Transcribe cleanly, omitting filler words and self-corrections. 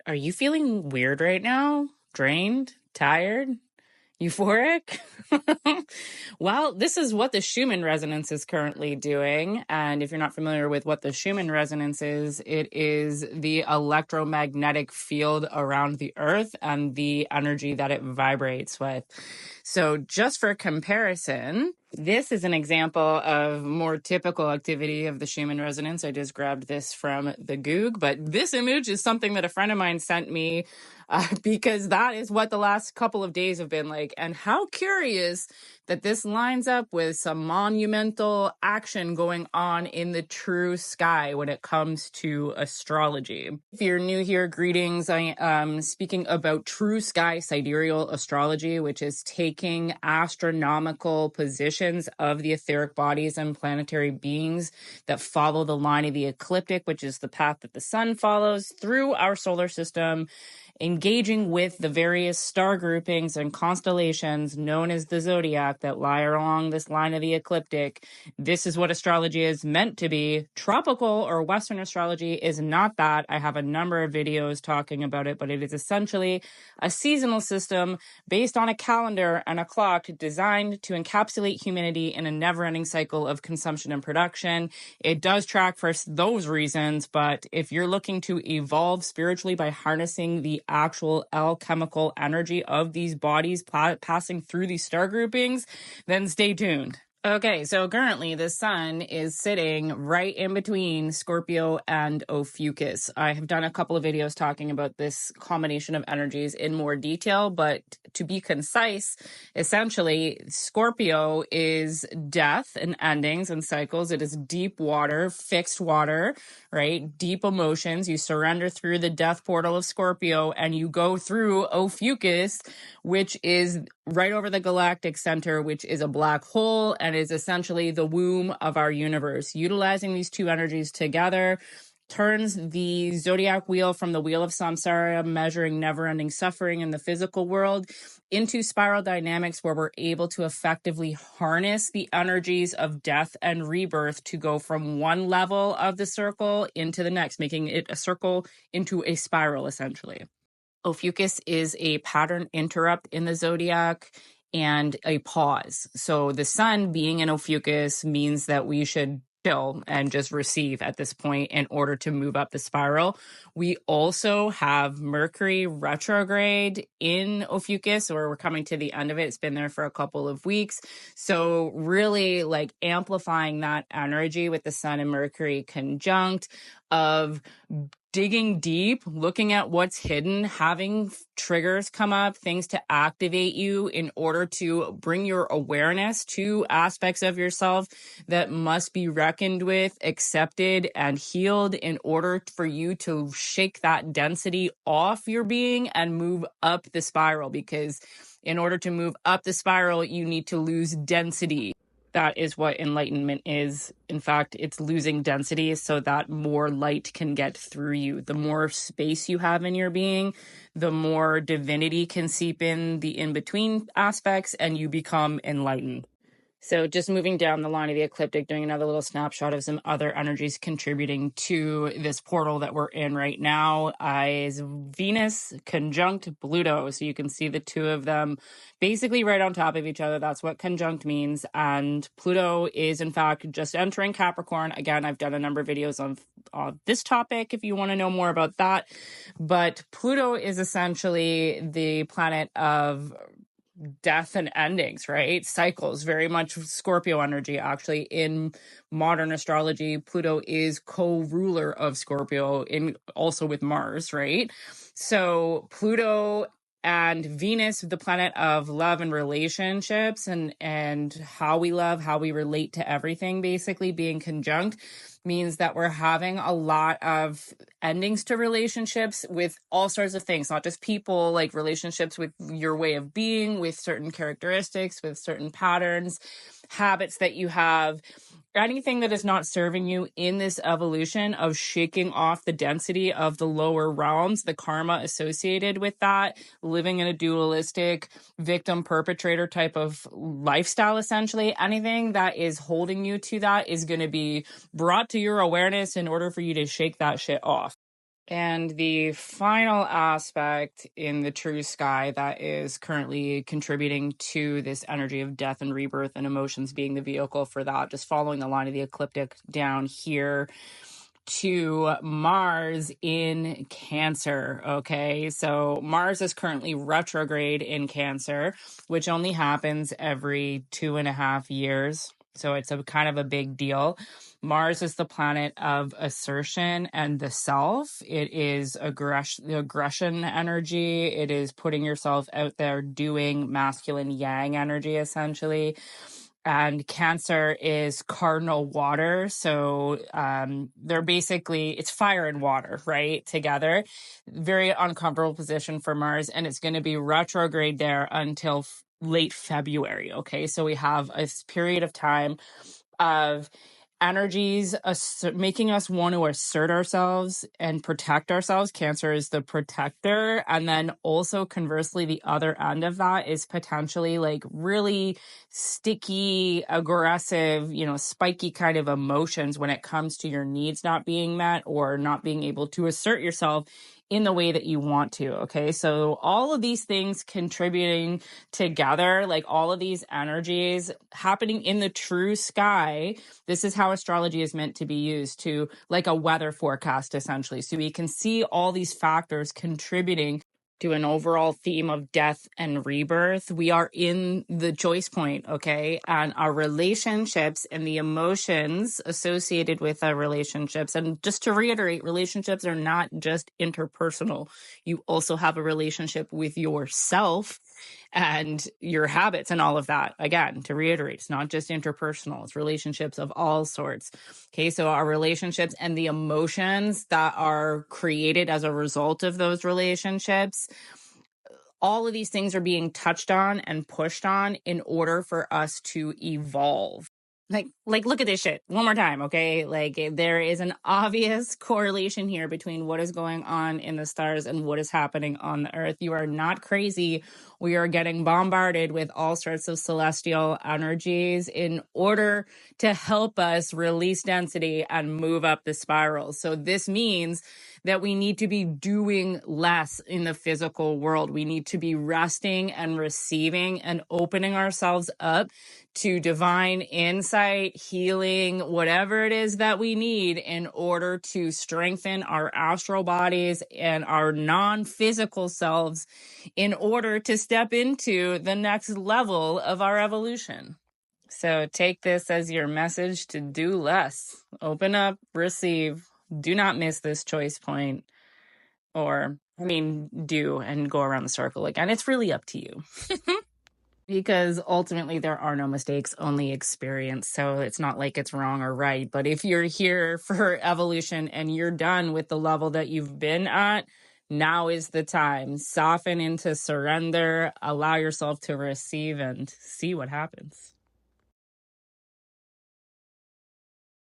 Are you feeling weird right now? Drained? Tired? Euphoric? Well, this is what the Schumann resonance is currently doing. And if you're not familiar with what the Schumann resonance is, it is the electromagnetic field around the Earth and the energy that it vibrates with. So just for comparison, this is an example of more typical activity of the Schumann resonance. I just grabbed this from the Goog, but this image is something that a friend of mine sent me because that is what the last couple of days have been like. And how curious that this lines up with some monumental action going on in the true sky when it comes to astrology. If you're new here, greetings. I am speaking about true sky sidereal astrology, which is taking astronomical positions of the etheric bodies and planetary beings that follow the line of the ecliptic, which is the path that the sun follows through our solar system, engaging with the various star groupings and constellations known as the zodiac that lie along this line of the ecliptic. This is what astrology is meant to be. Tropical or Western astrology is not that. I have a number of videos talking about it, but it is essentially a seasonal system based on a calendar and a clock designed to encapsulate humanity in a never-ending cycle of consumption and production. It does track for those reasons, but if you're looking to evolve spiritually by harnessing the actual alchemical energy of these bodies passing through these star groupings, then stay tuned. Okay, so currently the sun is sitting right in between Scorpio and Ophiuchus. I have done a couple of videos talking about this combination of energies in more detail, but to be concise, essentially Scorpio is death and endings and cycles. It is deep water, fixed water, right? Deep emotions. You surrender through the death portal of Scorpio and you go through Ophiuchus, which is right over the galactic center, which is a black hole and is essentially the womb of our universe. Utilizing these two energies together turns the zodiac wheel from the wheel of samsara, measuring never-ending suffering in the physical world, into spiral dynamics where we're able to effectively harness the energies of death and rebirth to go from one level of the circle into the next, making it a circle into a spiral, essentially. Ophiuchus is a pattern interrupt in the zodiac and a pause. So the sun being in Ophiuchus means that we should chill and just receive at this point in order to move up the spiral. We also have Mercury retrograde in Ophiuchus, or we're coming to the end of it. It's been there for a couple of weeks. So really like amplifying that energy with the sun and Mercury conjunct of digging deep, looking at what's hidden, having triggers come up, things to activate you in order to bring your awareness to aspects of yourself that must be reckoned with, accepted, and healed in order for you to shake that density off your being and move up the spiral. Because in order to move up the spiral, you need to lose density. That is what enlightenment is. In fact, it's losing density so that more light can get through you. The more space you have in your being, the more divinity can seep in the in-between aspects and you become enlightened. So just moving down the line of the ecliptic, doing another little snapshot of some other energies contributing to this portal that we're in right now is Venus conjunct Pluto. So you can see the two of them basically right on top of each other. That's what conjunct means. And Pluto is, in fact, just entering Capricorn. Again, I've done a number of videos on this topic if you want to know more about that. But Pluto is essentially the planet of death and endings, right? Cycles, very much Scorpio energy. Actually, in modern astrology, Pluto is co-ruler of Scorpio, in also with Mars, right? So Pluto and Venus, the planet of love and relationships and how we love, how we relate to everything, basically being conjunct, means that we're having a lot of endings to relationships with all sorts of things, not just people, like relationships with your way of being, with certain characteristics, with certain patterns, habits that you have, anything that is not serving you in this evolution of shaking off the density of the lower realms, the karma associated with that, living in a dualistic victim perpetrator type of lifestyle, essentially. Anything that is holding you to that is going to be brought to your awareness in order for you to shake that shit off. And the final aspect in the true sky that is currently contributing to this energy of death and rebirth and emotions being the vehicle for that, just following the line of the ecliptic down here to Mars in Cancer. Okay, so Mars is currently retrograde in Cancer, which only happens every 2.5 years. So it's a kind of a big deal. Mars is the planet of assertion and the self. It is the aggression energy. It is putting yourself out there, doing masculine yang energy, essentially. And Cancer is cardinal water. So they're basically, it's fire and water, right? Together. Very uncomfortable position for Mars. And it's going to be retrograde there until late February. Okay. So we have a period of time of energies making us want to assert ourselves and protect ourselves. Cancer is the protector. And then also conversely, the other end of that is potentially like really sticky, aggressive, spiky kind of emotions when it comes to your needs not being met or not being able to assert yourself in the way that you want to. Okay. So all of these things contributing together, like all of these energies happening in the true sky. This is how astrology is meant to be used, to like a weather forecast, essentially. So we can see all these factors contributing to an overall theme of death and rebirth. We are in the choice point, okay? And our relationships and the emotions associated with our relationships. And just to reiterate, relationships are not just interpersonal. You also have a relationship with yourself and your habits and all of that. Again, to reiterate, it's not just interpersonal, it's relationships of all sorts. Okay, so our relationships and the emotions that are created as a result of those relationships, all of these things are being touched on and pushed on in order for us to evolve. Like, look at this shit one more time, okay? Like, there is an obvious correlation here between what is going on in the stars and what is happening on the earth. You are not crazy. We are getting bombarded with all sorts of celestial energies in order to help us release density and move up the spiral. So this means that we need to be doing less in the physical world. We need to be resting and receiving and opening ourselves up to divine insight, healing, whatever it is that we need in order to strengthen our astral bodies and our non-physical selves in order to step into the next level of our evolution. So take this as your message to do less. Open up, receive. Do not miss this choice point. Or, do and go around the circle again. It's really up to you. Because ultimately there are no mistakes, only experience. So it's not like it's wrong or right. But if you're here for evolution and you're done with the level that you've been at, now is the time. Soften into surrender, allow yourself to receive and see what happens.